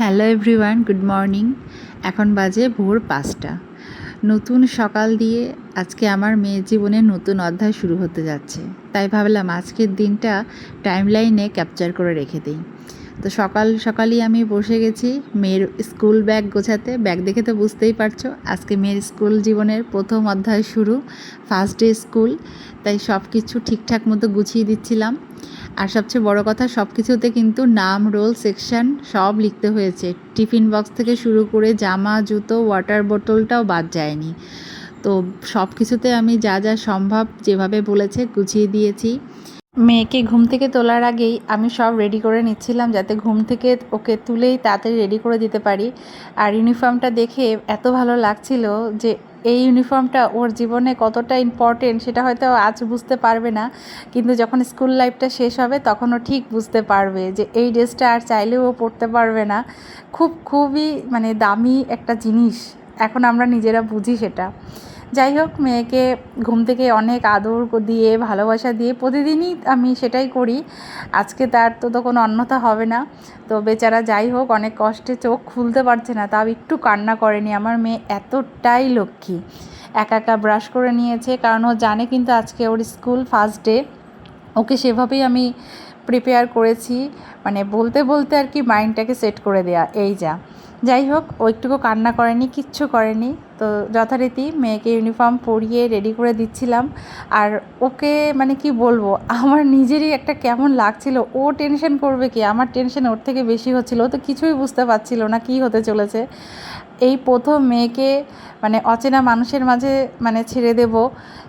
Hello everyone, good morning. এখন বাজে ভোর 5টা। নতুন সকাল দিয়ে আজকে আমার মেয়ের জীবনে নতুন অধ্যায় শুরু হতে যাচ্ছে, তাই ভাবলাম আজকের দিনটা টাইমলাইনে ক্যাপচার করে রেখে দিই। তো সকাল সকালই আমি বসে গেছি মেয়ের স্কুল ব্যাগ গোছাতে। ব্যাগ দেখে তো বুঝতেই পারছো আজকে মেয়ের স্কুল জীবনের প্রথম অধ্যায় শুরু, ফার্স্ট ডে স্কুল। তাই সব কিছু ঠিকঠাক মতো গুছিয়ে দিচ্ছিলাম। আর সবচেয়ে বড় কথা, সব কিছুতে কিন্তু নাম, রোল, সেকশন সব লিখতে হয়েছে। টিফিন বক্স থেকে শুরু করে জামা, জুতো, ওয়াটার বোতলটাও বাদ যায়নি। তো সব কিছুতে আমি যা যা সম্ভব যেভাবে বলেছে গুছিয়ে দিয়েছি। মেয়েকে ঘুম থেকে তোলার আগেই আমি সব রেডি করে নিচ্ছিলাম, যাতে ঘুম থেকে ওকে তুলেই তাড়াতাড়ি রেডি করে দিতে পারি। আর ইউনিফর্মটা দেখে এত ভালো লাগছিল যে এই ইউনিফর্মটা ওর জীবনে কতটা ইম্পর্টেন্ট সেটা হয়তো আজ বুঝতে পারবে না, কিন্তু যখন স্কুল লাইফটা শেষ হবে তখন ও ঠিক বুঝতে পারবে যে এই ড্রেসটা আর চাইলেও ও পরতে পারবে না। খুবই দামি একটা জিনিস, এখন আমরা নিজেরা বুঝি সেটা। যাই হোক, মেয়েকে ঘুম থেকে অনেক আদর দিয়ে ভালোবাসা দিয়ে প্রতিদিনই আমি সেটাই করি। আজকে তার তো কোনো অন্যথা হবে না। তো বেচারা যাই হোক অনেক কষ্টে চোখ খুলতে পারছে না, তাও একটু কান্না করেনি। আমার মেয়ে এতটাই লক্ষ্মী, একা একা ব্রাশ করে নিয়েছে, কারণ ও জানে কিন্তু আজকে ওর স্কুল ফার্স্ট ডে। ওকে সেভাবেই আমি প্রিপেয়ার করেছি, বলতে বলতে আর কি মাইন্ডটাকে সেট করে দেয়া। যাই হোক, ও একটুকু কান্না করেনি, কিচ্ছু করেনি। তো যথারীতি মেয়েকে ইউনিফর্ম পরিয়ে রেডি করে দিচ্ছিলাম। আর ওকে কি বলবো, আমার নিজেরই একটা কেমন লাগছিল। ও টেনশন করবে কি, আমার টেনশন ওর থেকে বেশি হচ্ছিল। ও তো কিছুই বুঝতে পারছিল না কী হতে চলেছে। এই প্রথম মেয়েকে অচেনা মানুষের মাঝে ছেড়ে দেব,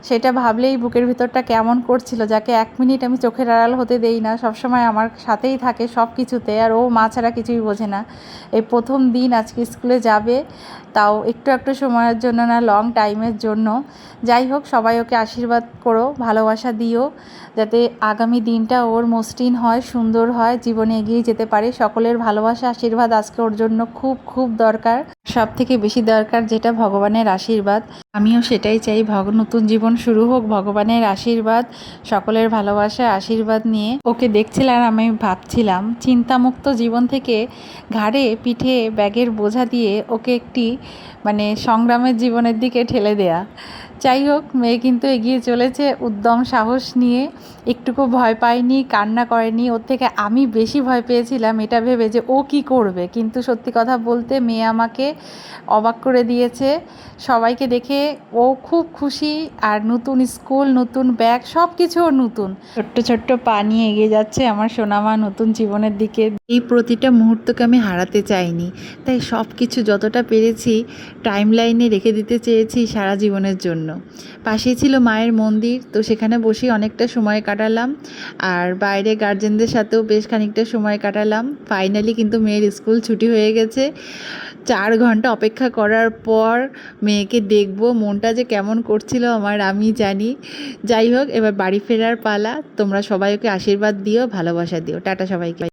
সেটা ভাবলেই বুকের ভিতরটা কেমন করছিল। যাকে 1 মিনিট আমি চোখের আড়াল হতে দেই না, সবসময় আমার সাথেই থাকে সব কিছুতে, আর ও মা ছাড়া কিছুই বোঝে না। এই প্রথম দিন আজকে স্কুলে যাবে, তাও একটু সময়ের জন্য না, লং টাইমের জন্য। যাই হোক, সবাই ওকে আশীর্বাদ করো, ভালোবাসা দিও, যাতে আগামী দিনটা ওর মসৃণ হয়, সুন্দর হয়, জীবনে এগিয়ে যেতে পারে। সকলের ভালোবাসা, আশীর্বাদ আজকে ওর জন্য খুব দরকার। সব থেকে বেশি দরকার যেটা, ভগবানের আশীর্বাদ। আমিও সেটাই চাই, নতুন জীবন শুরু হোক, ভগবানের আশীর্বাদ, সকলের ভালোবাসা, আশীর্বাদ নিয়ে। ওকে দেখছিলাম, আমি ভাবছিলাম চিন্তামুক্ত জীবন থেকে ঘাড়ে পিঠে ব্যাগের বোঝা দিয়ে ওকে একটি সংগ্রামের জীবনের দিকে ঠেলে দেয়া। যাই হোক, মেয়ে কিন্তু এগিয়ে চলেছে উদ্যম সাহস নিয়ে, একটুকু ভয় পায়নি, কান্না করেনি। ওর থেকে আমি বেশি ভয় পেয়েছিলাম এটা ভেবে যে ও কি করবে, কিন্তু সত্যি কথা বলতে মেয়ে আমাকে অবাক করে দিয়েছে। সবাইকে দেখে ও খুব খুশি। আর নতুন স্কুল, নতুন ব্যাগ, সব কিছু ওর নতুন। ছোট্ট পা নিয়ে এগিয়ে যাচ্ছে আমার সোনামা নতুন জীবনের দিকে। এই প্রতিটা মুহূর্তকে আমি হারাতে চাইনি, তাই সব কিছু যতটা পেরেছি টাইম লাইনে রেখে দিতে চেয়েছি সারা জীবনের জন্য। পাশেই ছিল মায়ের মন্দির, তো সেখানে বসেই অনেকটা সময় কাটালাম। আর বাইরে গার্জেনদের সাথেও বেশ খানিকটা সময় কাটালাম। ফাইনালি কিন্তু মেয়ের স্কুল ছুটি হয়ে গেছে। 4 ঘন্টা অপেক্ষা করার পর মেয়েকে দেখবো, মনটা যে কেমন করছিল আমার আমি জানি। যাই হোক, এবার বাড়ি ফেরার পালা। তোমরা সবাই ওকে আশীর্বাদ দিও, ভালোবাসা দিও। টাটা সবাইকে।